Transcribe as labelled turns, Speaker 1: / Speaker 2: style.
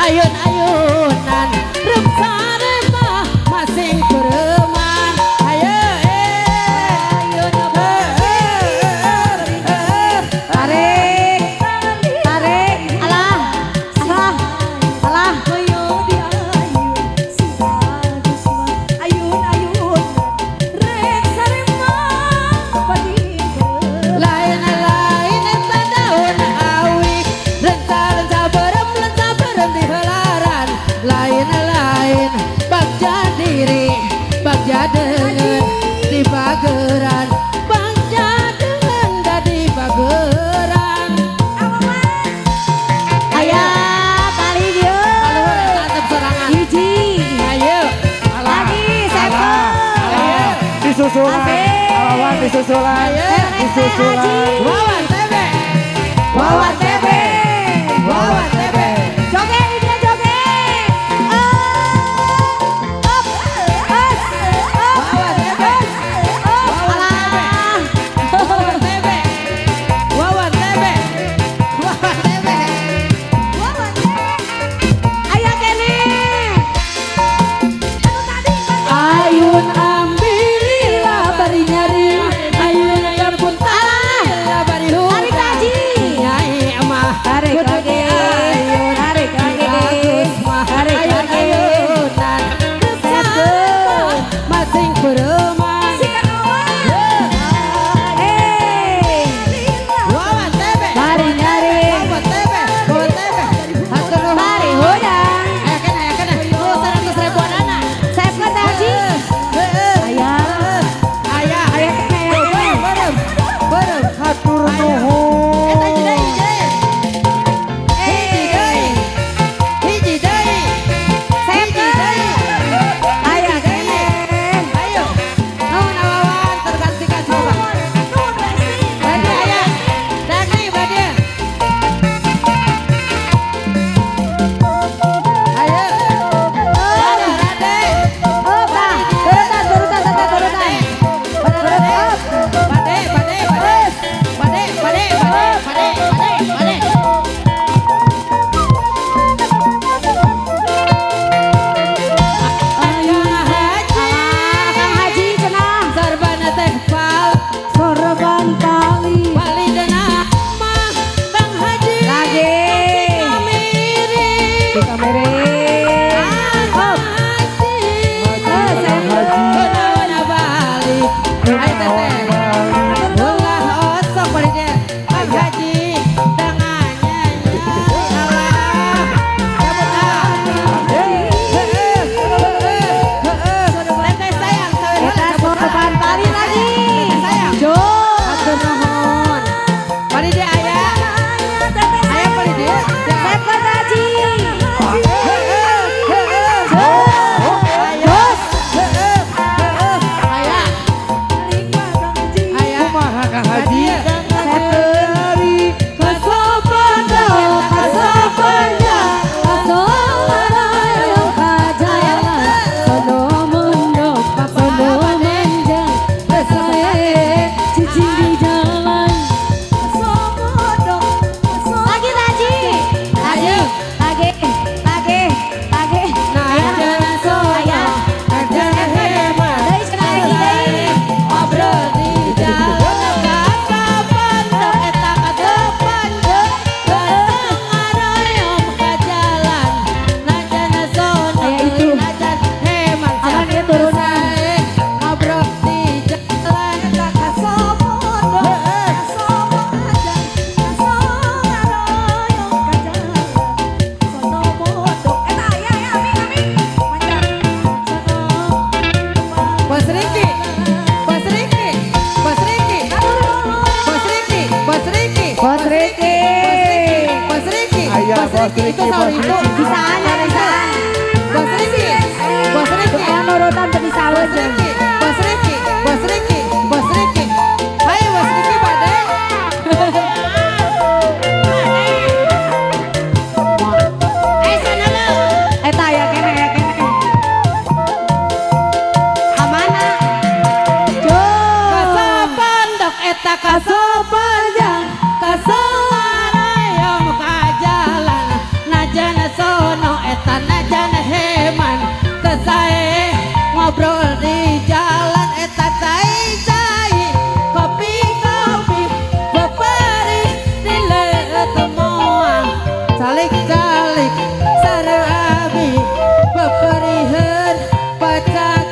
Speaker 1: Ayun-ayunan remsa-remsa masing bereman. Ayo ayun tarik tarik alah alah alah ayun-ayun remsa-remsa lain-lain entah daun awi renca-renca berem di helaran lain-lain bagja diri bagja dengan di pageran bagja dengan di pageran ayah tali dia tatap serangan hiji ayo lagi sepo
Speaker 2: disusulan lawan disusulan
Speaker 1: wawan tebe wawan tebe wawan tebe joget dia joget wawan tebe wawan tebe wawan tebe wawan tebe ayo kene ayun ambillah bari nyari ayun yang pun talah bari hari kaji nyai emah tarik lagi tarik lagi tarik lagi masing bereman wawan tebe bari nyari wawan tebe hatur nuhun bari hudang ayo kena 100.000 anak saya kena haji ayah berem
Speaker 2: hatur nuhun
Speaker 1: eta hiji deui hiji deui ayah kene ayo nuhun awawan tergantikan coba bade ayah dagri bade ayo rade
Speaker 2: Itu sahur itu
Speaker 1: bisaan ya bisaan. Bos Riki, Bos Riki. Nurutan tadi sahur. Bos Riki, Bos Riki, Bos Riki. Hai Bos Riki Pak Dek. sang